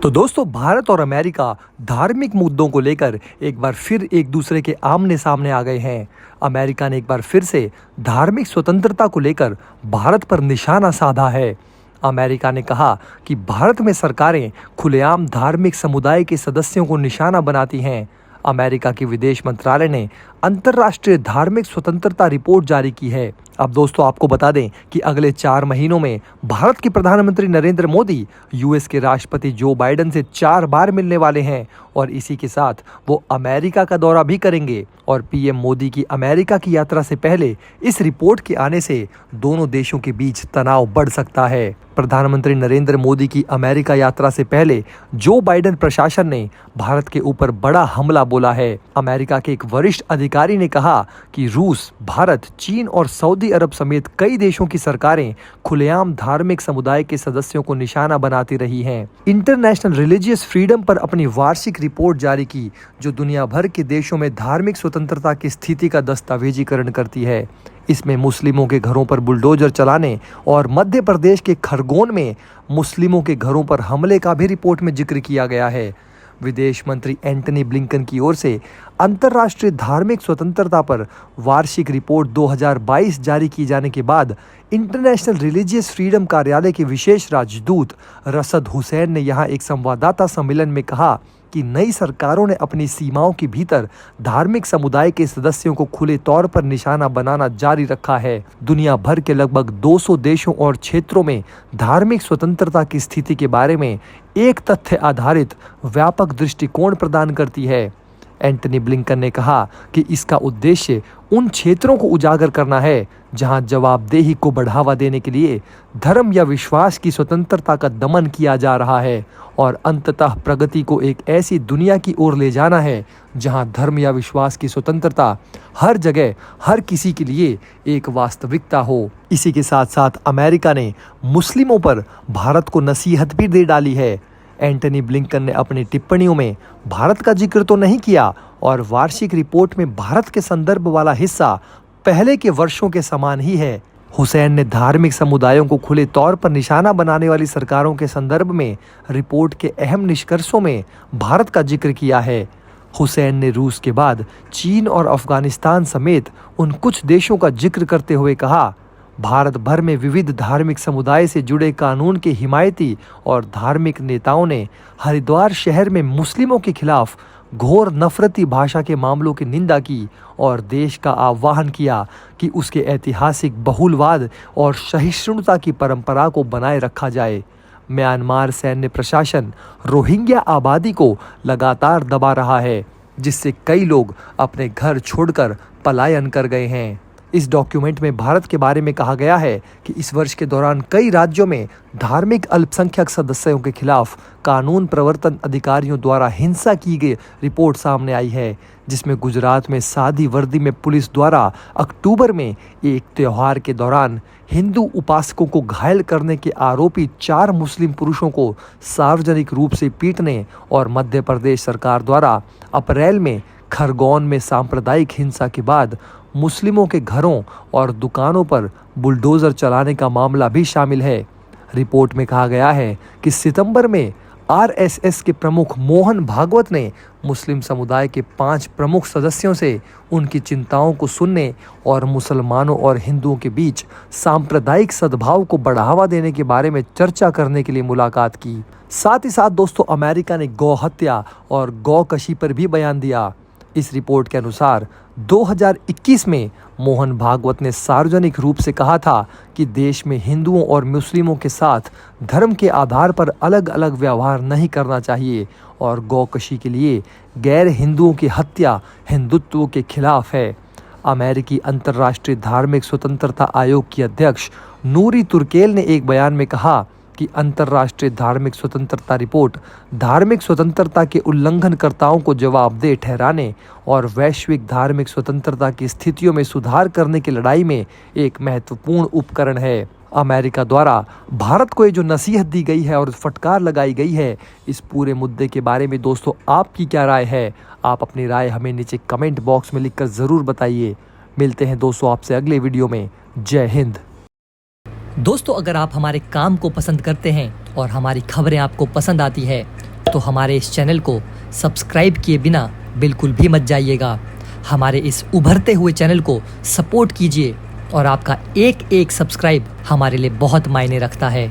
तो दोस्तों, भारत और अमेरिका धार्मिक मुद्दों को लेकर एक बार फिर एक दूसरे के आमने सामने आ गए हैं। अमेरिका ने एक बार फिर से धार्मिक स्वतंत्रता को लेकर भारत पर निशाना साधा है। अमेरिका ने कहा कि भारत में सरकारें खुलेआम धार्मिक समुदाय के सदस्यों को निशाना बनाती हैं। अमेरिका के विदेश मंत्रालय ने अंतर्राष्ट्रीय धार्मिक स्वतंत्रता रिपोर्ट जारी की है। अब दोस्तों, आपको बता दें कि अगले 4 महीनों में भारत के प्रधानमंत्री नरेंद्र मोदी यूएस के राष्ट्रपति जो बाइडेन से 4 बार मिलने वाले हैं और इसी के साथ वो अमेरिका का दौरा भी करेंगे। और पीएम मोदी की अमेरिका की यात्रा से पहले इस रिपोर्ट के आने से दोनों देशों के बीच तनाव बढ़ सकता है। प्रधानमंत्री नरेंद्र मोदी की अमेरिका यात्रा से पहले जो बाइडेन प्रशासन ने भारत के ऊपर बड़ा हमला बोला है। अमेरिका के एक वरिष्ठ अधिकारी ने कहा कि रूस, भारत, चीन और सऊदी अरब समेत कई देशों की सरकारें खुलेआम धार्मिक समुदाय के सदस्यों को निशाना बनाती रही हैं। इंटरनेशनल रिलीजियस फ्रीडम पर अपनी वार्षिक रिपोर्ट जारी की, जो दुनिया भर के देशों में धार्मिक स्वतंत्रता की स्थिति का दस्तावेजीकरण करती है। इसमें मुस्लिमों के घरों पर बुलडोजर चलाने और मध्य प्रदेश के खरगोन में मुस्लिमों के घरों पर हमले का भी रिपोर्ट में जिक्र किया गया है। विदेश मंत्री एंटनी ब्लिंकन की ओर से अंतर्राष्ट्रीय धार्मिक स्वतंत्रता पर वार्षिक रिपोर्ट 2022 जारी की जाने के बाद इंटरनेशनल रिलीजियस फ्रीडम कार्यालय के विशेष राजदूत रसद हुसैन ने यहां एक संवाददाता सम्मेलन में कहा कि नई सरकारों ने अपनी सीमाओं के भीतर धार्मिक समुदाय के सदस्यों को खुले तौर पर निशाना बनाना जारी रखा है। दुनिया भर के लगभग 200 देशों और क्षेत्रों में धार्मिक स्वतंत्रता की स्थिति के बारे में एक तथ्य आधारित व्यापक दृष्टिकोण प्रदान करती है। एंटनी ब्लिंकन ने कहा कि इसका उद्देश्य उन क्षेत्रों को उजागर करना है जहां जवाबदेही को बढ़ावा देने के लिए धर्म या विश्वास की स्वतंत्रता का दमन किया जा रहा है और अंततः प्रगति को एक ऐसी दुनिया की ओर ले जाना है जहां धर्म या विश्वास की स्वतंत्रता हर जगह हर किसी के लिए एक वास्तविकता हो। इसी के साथ साथ अमेरिका ने मुस्लिमों पर भारत को नसीहत भी दे डाली है। एंटनी ब्लिंकन ने अपनी टिप्पणियों में भारत का जिक्र तो नहीं किया और वार्षिक रिपोर्ट में भारत के संदर्भ वाला हिस्सा पहले के वर्षों के समान ही है। हुसैन ने धार्मिक समुदायों को खुले तौर पर निशाना बनाने वाली सरकारों के संदर्भ में रिपोर्ट के अहम निष्कर्षों में भारत का जिक्र किया है। हुसैन ने रूस के बाद चीन और अफगानिस्तान समेत उन कुछ देशों का जिक्र करते हुए कहा, भारत भर में विविध धार्मिक समुदाय से जुड़े कानून के हिमायती और धार्मिक नेताओं ने हरिद्वार शहर में मुस्लिमों के खिलाफ घोर नफरती भाषा के मामलों की निंदा की और देश का आह्वान किया कि उसके ऐतिहासिक बहुलवाद और सहिष्णुता की परंपरा को बनाए रखा जाए। म्यांमार सैन्य प्रशासन रोहिंग्या आबादी को लगातार दबा रहा है, जिससे कई लोग अपने घर छोड़कर पलायन कर गए हैं। इस डॉक्यूमेंट में भारत के बारे में कहा गया है कि इस वर्ष के दौरान कई राज्यों में धार्मिक अल्पसंख्यक सदस्यों के खिलाफ कानून प्रवर्तन अधिकारियों द्वारा हिंसा की गई रिपोर्ट सामने आई है, जिसमें गुजरात में सादी वर्दी में पुलिस द्वारा अक्टूबर में एक त्योहार के दौरान हिंदू उपासकों को घायल करने के आरोपी 4 मुस्लिम पुरुषों को सार्वजनिक रूप से पीटने और मध्य प्रदेश सरकार द्वारा अप्रैल में खरगोन में सांप्रदायिक हिंसा के बाद मुस्लिमों के घरों और दुकानों पर बुलडोजर चलाने का मामला भी शामिल है। रिपोर्ट में कहा गया है कि सितंबर में आरएसएस के प्रमुख मोहन भागवत ने मुस्लिम समुदाय के 5 प्रमुख सदस्यों से उनकी चिंताओं को सुनने और मुसलमानों और हिंदुओं के बीच सांप्रदायिक सद्भाव को बढ़ावा देने के बारे में चर्चा करने के लिए मुलाकात की। साथ ही साथ दोस्तों, अमेरिका ने गौ हत्या और गौकशी पर भी बयान दिया। इस रिपोर्ट के अनुसार 2021 में मोहन भागवत ने सार्वजनिक रूप से कहा था कि देश में हिंदुओं और मुस्लिमों के साथ धर्म के आधार पर अलग अलग व्यवहार नहीं करना चाहिए और गौकशी के लिए गैर हिंदुओं की हत्या हिंदुत्व के खिलाफ है। अमेरिकी अंतर्राष्ट्रीय धार्मिक स्वतंत्रता आयोग की अध्यक्ष नूरी तुर्केल ने एक बयान में कहा कि अंतर्राष्ट्रीय धार्मिक स्वतंत्रता रिपोर्ट धार्मिक स्वतंत्रता के उल्लंघनकर्ताओं को जवाबदेह ठहराने और वैश्विक धार्मिक स्वतंत्रता की स्थितियों में सुधार करने की लड़ाई में एक महत्वपूर्ण उपकरण है। अमेरिका द्वारा भारत को ये जो नसीहत दी गई है और फटकार लगाई गई है, इस पूरे मुद्दे के बारे में दोस्तों आपकी क्या राय है? आप अपनी राय हमें नीचे कमेंट बॉक्स में लिखकर ज़रूर बताइए। मिलते हैं दोस्तों आपसे अगले वीडियो में। जय हिंद। दोस्तों, अगर आप हमारे काम को पसंद करते हैं और हमारी खबरें आपको पसंद आती है तो हमारे इस चैनल को सब्सक्राइब किए बिना बिल्कुल भी मत जाइएगा। हमारे इस उभरते हुए चैनल को सपोर्ट कीजिए और आपका एक एक सब्सक्राइब हमारे लिए बहुत मायने रखता है।